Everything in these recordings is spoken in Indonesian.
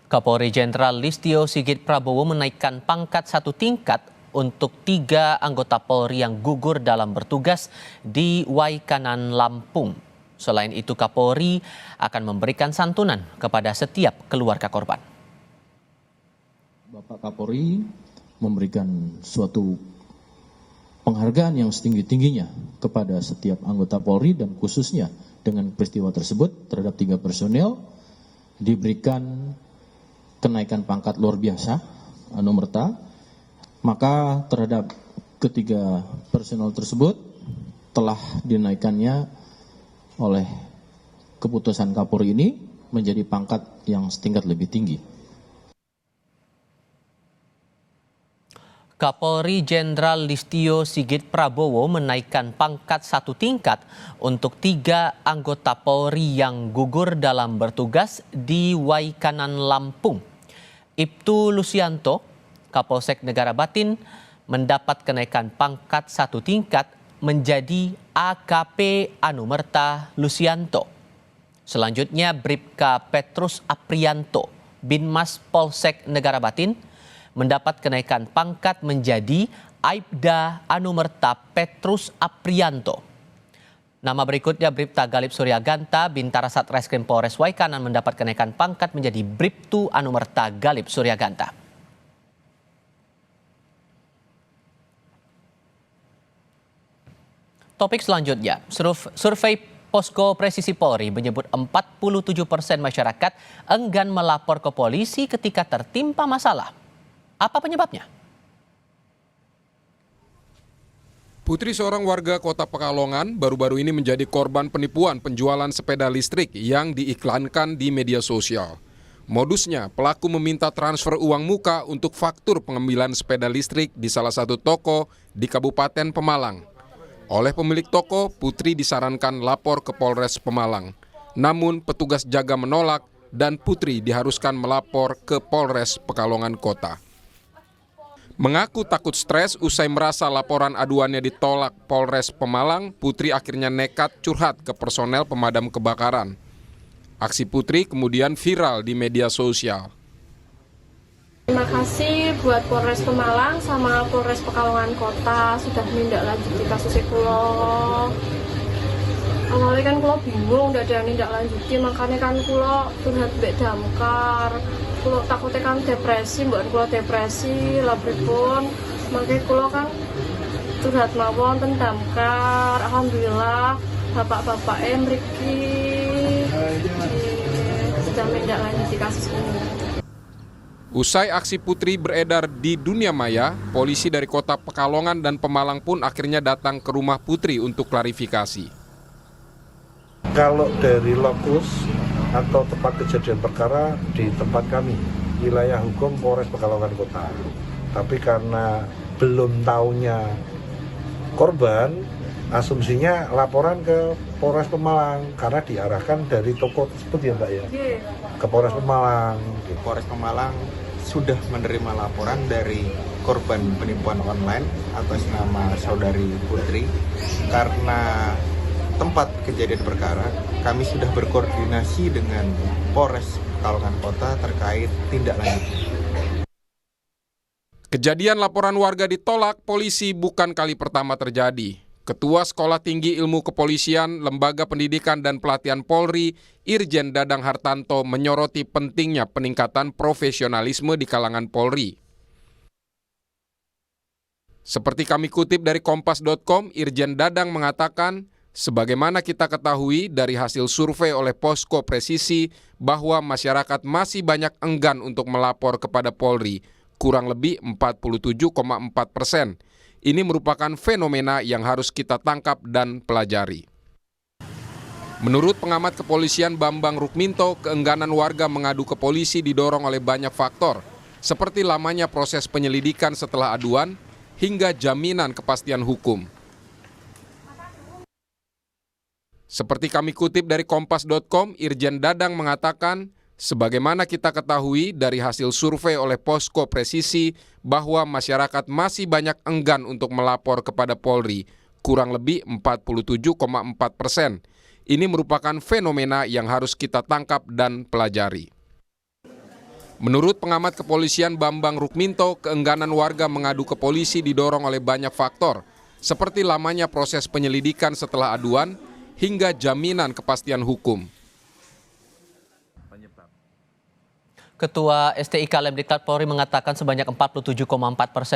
Kapolri Jenderal Listio Sigit Prabowo menaikkan pangkat satu tingkat untuk 3 anggota Polri yang gugur dalam bertugas di Waikanan, Lampung. Selain itu, Kapolri akan memberikan santunan kepada setiap keluarga korban. Bapak Kapolri memberikan suatu penghargaan yang setinggi-tingginya kepada setiap anggota Polri dan khususnya dengan peristiwa tersebut terhadap 3 personel diberikan kenaikan pangkat luar biasa anumerta, maka terhadap ketiga personel tersebut telah dinaikannya oleh keputusan Kapolri ini menjadi pangkat yang setingkat lebih tinggi. Kapolri Jenderal Listio Sigit Prabowo menaikkan pangkat satu tingkat untuk 3 anggota Polri yang gugur dalam bertugas di Waikanan, Lampung. Ibtu Lusianto, Kapolsek Negara Batin, mendapat kenaikan pangkat satu tingkat menjadi AKP Anumerta Lusianto. Selanjutnya Bribka Petrus Aprianto, Binmas Polsek Negara Batin, mendapat kenaikan pangkat menjadi Aibda Anumerta Petrus Aprianto. Nama berikutnya Bribta Galip Suryaganta, Bintara Satreskrim Polres Waikanan, mendapat kenaikan pangkat menjadi Bribtu Anumerta Galip Suryaganta. Topik selanjutnya, survei Posko Presisi Polri menyebut 47% masyarakat enggan melapor ke polisi ketika tertimpa masalah. Apa penyebabnya? Putri seorang warga Kota Pekalongan baru-baru ini menjadi korban penipuan penjualan sepeda listrik yang diiklankan di media sosial. Modusnya, pelaku meminta transfer uang muka untuk faktur pengambilan sepeda listrik di salah satu toko di Kabupaten Pemalang. Oleh pemilik toko, Putri disarankan lapor ke Polres Pemalang. Namun petugas jaga menolak dan Putri diharuskan melapor ke Polres Pekalongan Kota. Mengaku takut stres usai merasa laporan aduannya ditolak Polres Pemalang, Putri akhirnya nekat curhat ke personel pemadam kebakaran. Aksi Putri kemudian viral di media sosial. Terima kasih buat Polres Pemalang sama Polres Pekalongan Kota sudah menindaklanjuti kasus kulo. Awalnya kan kulo bingung, udah ada yang nindaklanjuti, makanya kan kulo curhat mbek damkar. Kulo takutnya kan depresi, bukan kulo depresi, labripun. Makanya kulo kan curhat mawon ten damkar. Alhamdulillah bapak-bapak mriki sudah menindaklanjuti kasus ini. Usai aksi Putri beredar di dunia maya, polisi dari Kota Pekalongan dan Pemalang pun akhirnya datang ke rumah Putri untuk klarifikasi. Kalau dari lokus atau tempat kejadian perkara di tempat kami, wilayah hukum Polres Pekalongan Kota. Tapi karena belum tahunya korban, asumsinya laporan ke Polres Pemalang karena diarahkan dari toko tersebut ya Mbak ya, ke Polres Pemalang. Polres Pemalang sudah menerima laporan dari korban penipuan online atas nama saudari Putri. Karena tempat kejadian perkara, kami sudah berkoordinasi dengan Polres Pekalongan Kota terkait tindak lanjut. Kejadian laporan warga ditolak polisi bukan kali pertama terjadi. Ketua Sekolah Tinggi Ilmu Kepolisian, Lembaga Pendidikan dan Pelatihan Polri, Irjen Dadang Hartanto, menyoroti pentingnya peningkatan profesionalisme di kalangan Polri. Seperti kami kutip dari Kompas.com, Irjen Dadang mengatakan, sebagaimana kita ketahui dari hasil survei oleh Posko Presisi bahwa masyarakat masih banyak enggan untuk melapor kepada Polri, kurang lebih 47,4%. Ini merupakan fenomena yang harus kita tangkap dan pelajari. Menurut pengamat kepolisian Bambang Rukminto, keengganan warga mengadu ke polisi didorong oleh banyak faktor, seperti lamanya proses penyelidikan setelah aduan, hingga jaminan kepastian hukum. Seperti kami kutip dari Kompas.com, Irjen Dadang mengatakan, sebagaimana kita ketahui dari hasil survei oleh Posko Presisi bahwa masyarakat masih banyak enggan untuk melapor kepada Polri, kurang lebih 47,4%. Ini merupakan fenomena yang harus kita tangkap dan pelajari. Menurut pengamat kepolisian Bambang Rukminto, keengganan warga mengadu ke polisi didorong oleh banyak faktor, seperti lamanya proses penyelidikan setelah aduan hingga jaminan kepastian hukum. Ketua STIK Lemdiklat Polri mengatakan sebanyak 47,4%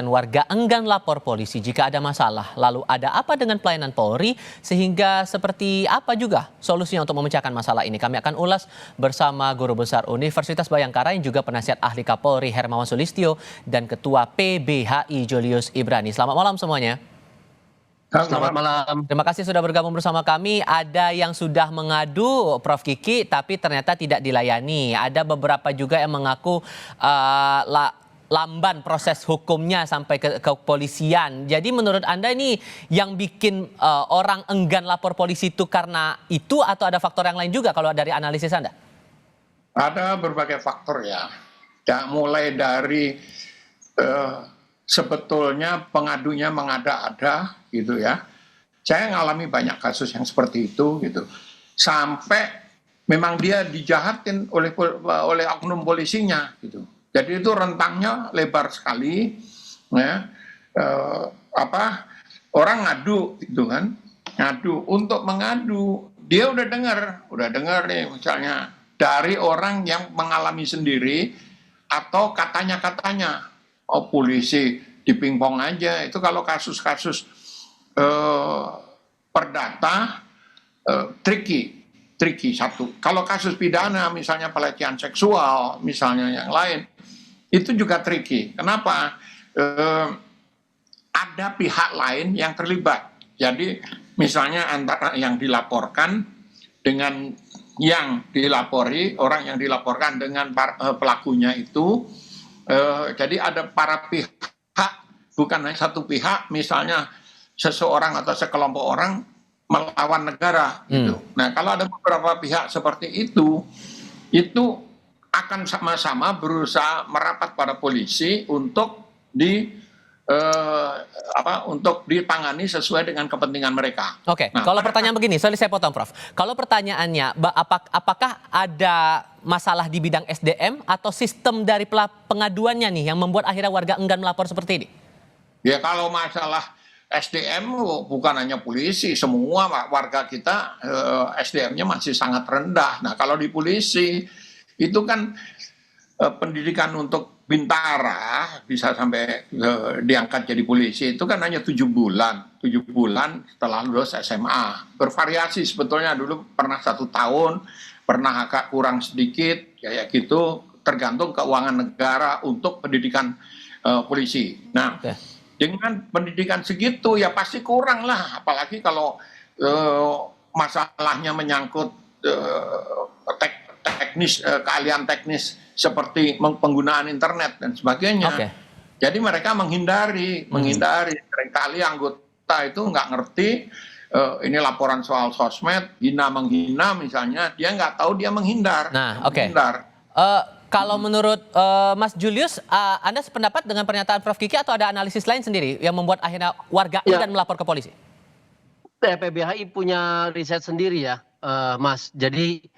warga enggan lapor polisi jika ada masalah. Lalu ada apa dengan pelayanan Polri sehingga seperti apa juga solusinya untuk memecahkan masalah ini? Kami akan ulas bersama Guru Besar Universitas Bayangkara yang juga penasihat ahli Kapolri Hermawan Sulistyo dan Ketua PBHI Julius Ibrani. Selamat malam semuanya. Selamat malam. Terima kasih sudah bergabung bersama kami. Ada yang sudah mengadu, Prof. Kiki, tapi ternyata tidak dilayani. Ada beberapa juga yang mengaku lamban proses hukumnya sampai ke kepolisian. Jadi menurut Anda ini yang bikin orang enggan lapor polisi itu karena itu atau ada faktor yang lain juga kalau dari analisis Anda? Ada berbagai faktor ya. Mulai dari sebetulnya pengadunya mengada-ada gitu ya. Saya ngalami banyak kasus yang seperti itu gitu. Sampai memang dia dijahatin oleh oknum polisinya gitu. Jadi itu rentangnya lebar sekali ya. Orang ngadu gitu kan. Ngadu, untuk mengadu dia udah dengar nih misalnya dari orang yang mengalami sendiri atau katanya polisi dipingpong aja. Itu kalau kasus-kasus perdata tricky satu. Kalau kasus pidana misalnya pelecehan seksual misalnya yang lain itu juga tricky. Kenapa? Ada pihak lain yang terlibat. Jadi misalnya antara yang dilaporkan dengan yang dilapori, orang yang dilaporkan dengan pelakunya itu. Jadi ada para pihak, bukan hanya satu pihak, misalnya seseorang atau sekelompok orang melawan negara gitu. Nah, kalau ada beberapa pihak seperti itu akan sama-sama berusaha merapat pada polisi untuk ditangani sesuai dengan kepentingan mereka. Oke, Nah, kalau pertanyaan begini, sorry saya potong Prof. Kalau pertanyaannya, apakah ada masalah di bidang SDM atau sistem dari pengaduannya nih yang membuat akhirnya warga enggan melapor seperti ini? Ya kalau masalah SDM bukan hanya polisi, semua warga kita SDM-nya masih sangat rendah. Nah kalau di polisi itu kan pendidikan untuk bintara bisa sampai diangkat jadi polisi itu kan hanya 7 bulan. 7 bulan setelah lulus SMA. Bervariasi sebetulnya, dulu pernah 1 tahun, pernah agak kurang sedikit kayak gitu, tergantung keuangan negara untuk pendidikan polisi. Nah, dengan pendidikan segitu ya pasti kurang lah, apalagi kalau masalahnya menyangkut keahlian teknis seperti penggunaan internet dan sebagainya. Jadi mereka menghindari. Seringkali anggota itu nggak ngerti ini laporan soal sosmed, menghina misalnya, dia nggak tahu, dia menghindar. Nah, kalau menurut Mas Julius, Anda sependapat dengan pernyataan Prof. Kiki atau ada analisis lain sendiri yang membuat akhirnya warga enggan melapor ke polisi? PBHI punya riset sendiri ya, Mas. Jadi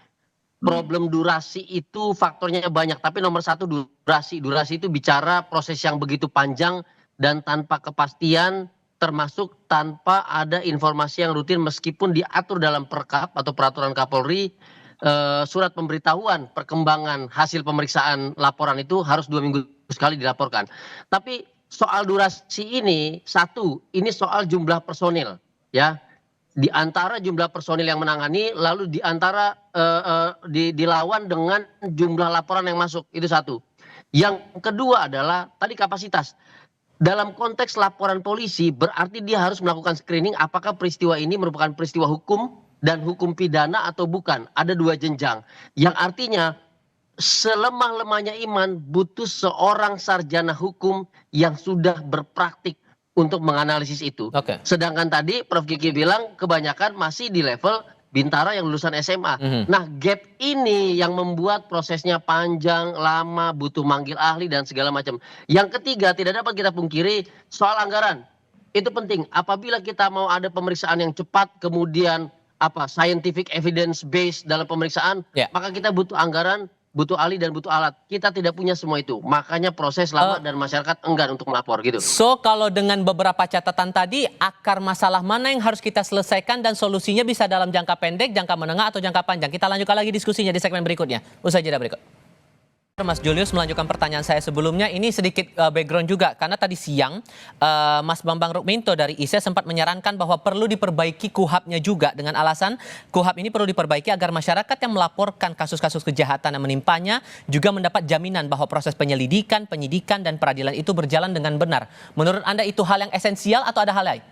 problem durasi itu faktornya banyak, tapi nomor satu durasi. Durasi itu bicara proses yang begitu panjang dan tanpa kepastian, termasuk tanpa ada informasi yang rutin meskipun diatur dalam Perkap atau Peraturan Kapolri. Surat pemberitahuan perkembangan hasil pemeriksaan laporan itu harus 2 minggu sekali dilaporkan. Tapi soal durasi ini, ini soal jumlah personil ya. Di antara jumlah personil yang menangani, lalu di antara dilawan dengan jumlah laporan yang masuk, itu satu. Yang kedua adalah tadi kapasitas. Dalam konteks laporan polisi berarti dia harus melakukan screening apakah peristiwa ini merupakan peristiwa hukum dan hukum pidana atau bukan. Ada 2 jenjang. Yang artinya selemah-lemahnya iman butuh seorang sarjana hukum yang sudah berpraktik untuk menganalisis itu. Sedangkan tadi Prof. Kiki bilang kebanyakan masih di level bintara yang lulusan SMA. Nah gap ini yang membuat prosesnya panjang, lama, butuh manggil ahli dan segala macam. Yang ketiga tidak dapat kita pungkiri soal anggaran. Itu penting. Apabila kita mau ada pemeriksaan yang cepat, kemudian scientific evidence based dalam pemeriksaan, maka kita butuh anggaran butuh ahli dan butuh alat. Kita tidak punya semua itu. Makanya proses lama dan masyarakat enggan untuk melapor gitu. So kalau dengan beberapa catatan tadi, akar masalah mana yang harus kita selesaikan dan solusinya bisa dalam jangka pendek, jangka menengah atau jangka panjang? Kita lanjutkan lagi diskusinya di segmen berikutnya. Usai jeda berikut. Mas Julius melanjutkan pertanyaan saya sebelumnya, ini sedikit background juga karena tadi siang Mas Bambang Rukminto dari ISE sempat menyarankan bahwa perlu diperbaiki KUHAP-nya juga dengan alasan KUHAP ini perlu diperbaiki agar masyarakat yang melaporkan kasus-kasus kejahatan yang menimpanya juga mendapat jaminan bahwa proses penyelidikan, penyidikan dan peradilan itu berjalan dengan benar. Menurut Anda itu hal yang esensial atau ada hal lain?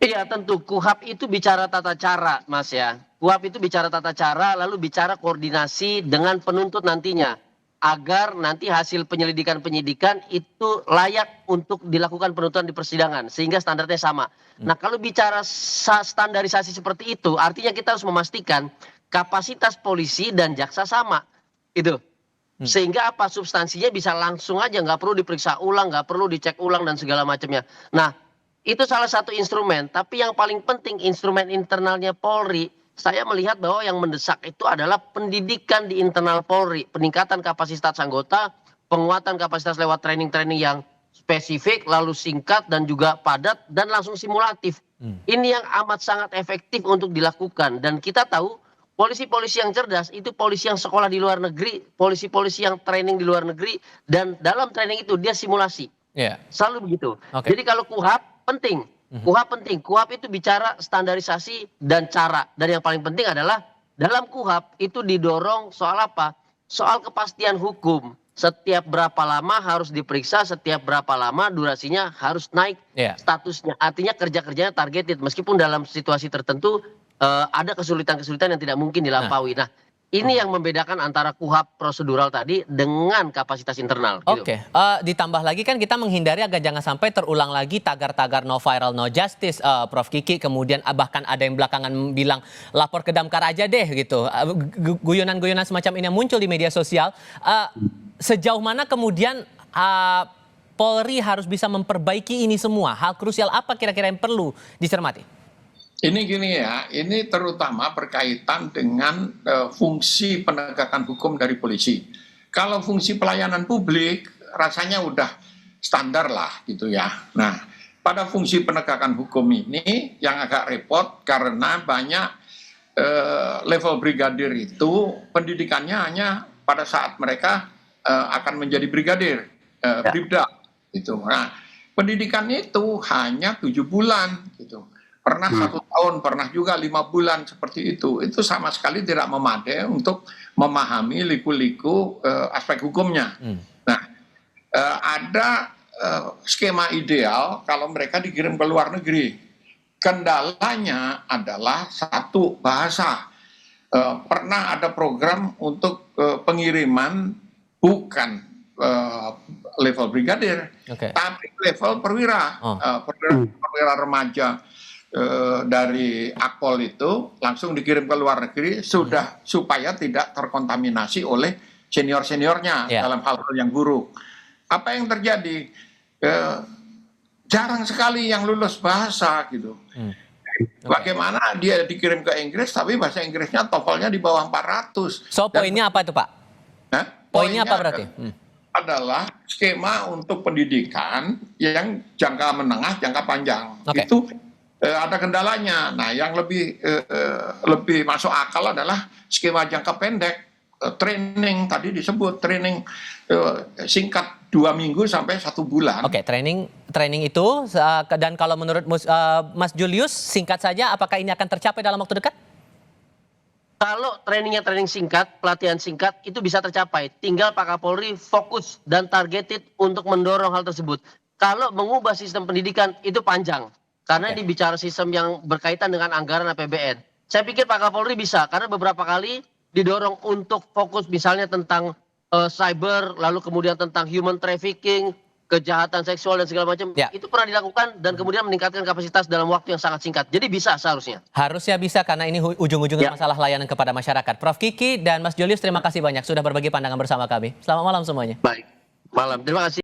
Iya tentu, KUHAP itu bicara tata cara Mas ya. KUHAP itu bicara tata cara lalu bicara koordinasi dengan penuntut nantinya. Agar nanti hasil penyelidikan-penyidikan itu layak untuk dilakukan penuntutan di persidangan sehingga standarnya sama. Nah kalau bicara standarisasi seperti itu artinya kita harus memastikan kapasitas polisi dan jaksa sama itu. Sehingga apa substansinya bisa langsung aja, nggak perlu diperiksa ulang, nggak perlu dicek ulang dan segala macamnya. Nah itu salah satu instrumen, tapi yang paling penting instrumen internalnya Polri. Saya melihat bahwa yang mendesak itu adalah pendidikan di internal Polri, peningkatan kapasitas anggota, penguatan kapasitas lewat training-training yang spesifik, lalu singkat dan juga padat dan langsung simulatif. Ini yang amat sangat efektif untuk dilakukan dan kita tahu polisi-polisi yang cerdas itu polisi yang sekolah di luar negeri, polisi-polisi yang training di luar negeri dan dalam training itu dia simulasi. Selalu begitu. Jadi kalau KUHAP penting. KUHAP penting. KUHAP itu bicara standarisasi dan cara. Dan yang paling penting adalah dalam KUHAP itu didorong soal apa? Soal kepastian hukum. Setiap berapa lama harus diperiksa, setiap berapa lama durasinya harus naik statusnya. Artinya kerja-kerjanya targeted. Meskipun dalam situasi tertentu ada kesulitan-kesulitan yang tidak mungkin dilampaui. Nah ini yang membedakan antara KUHAP prosedural tadi dengan kapasitas internal. Oke, ditambah lagi kan kita menghindari agar jangan sampai terulang lagi tagar-tagar no viral no justice, Prof Kiki. Kemudian bahkan ada yang belakangan bilang lapor ke Damkar aja deh gitu. Guyonan-guyonan semacam ini yang muncul di media sosial. Sejauh mana kemudian Polri harus bisa memperbaiki ini semua? Hal krusial apa kira-kira yang perlu dicermati? Ini gini ya, ini terutama berkaitan dengan fungsi penegakan hukum dari polisi. Kalau fungsi pelayanan publik rasanya udah standar lah gitu ya. Nah, pada fungsi penegakan hukum ini yang agak repot karena banyak level brigadir itu pendidikannya hanya pada saat mereka akan menjadi brigadir, bribda gitu. Nah, pendidikannya itu hanya 7 bulan gitu. Pernah 1 tahun, pernah juga 5 bulan seperti itu. Itu sama sekali tidak memadai untuk memahami liku-liku aspek hukumnya. Nah, ada skema ideal kalau mereka dikirim ke luar negeri. Kendalanya adalah satu, bahasa. Pernah ada program untuk pengiriman bukan level brigadir, tapi level perwira, perwira remaja. Dari Akpol itu langsung dikirim ke luar negeri supaya tidak terkontaminasi oleh senior-seniornya dalam hal-hal yang buruk. Apa yang terjadi? Jarang sekali yang lulus bahasa gitu. Bagaimana dia dikirim ke Inggris tapi bahasa Inggrisnya TOEFL-nya di bawah 400. So poinnya apa itu Pak? Poinnya apa berarti? Adalah skema untuk pendidikan yang jangka menengah, jangka panjang. Itu ada kendalanya. Nah, yang lebih masuk akal adalah skema jangka pendek, training tadi disebut training singkat 2 minggu sampai 1 bulan. Training itu dan kalau menurut Mas Julius singkat saja, apakah ini akan tercapai dalam waktu dekat? Kalau trainingnya training singkat, pelatihan singkat itu bisa tercapai. Tinggal Pak Kapolri fokus dan targeted untuk mendorong hal tersebut. Kalau mengubah sistem pendidikan itu panjang. Karena ini bicara sistem yang berkaitan dengan anggaran APBN. Saya pikir Pak Kapolri bisa, karena beberapa kali didorong untuk fokus misalnya tentang cyber, lalu kemudian tentang human trafficking, kejahatan seksual dan segala macam. Itu pernah dilakukan dan kemudian meningkatkan kapasitas dalam waktu yang sangat singkat. Jadi bisa seharusnya. Harusnya bisa karena ini ujung-ujungnya masalah layanan kepada masyarakat. Prof Kiki dan Mas Julius terima kasih banyak sudah berbagi pandangan bersama kami. Selamat malam semuanya. Baik, malam. Terima kasih.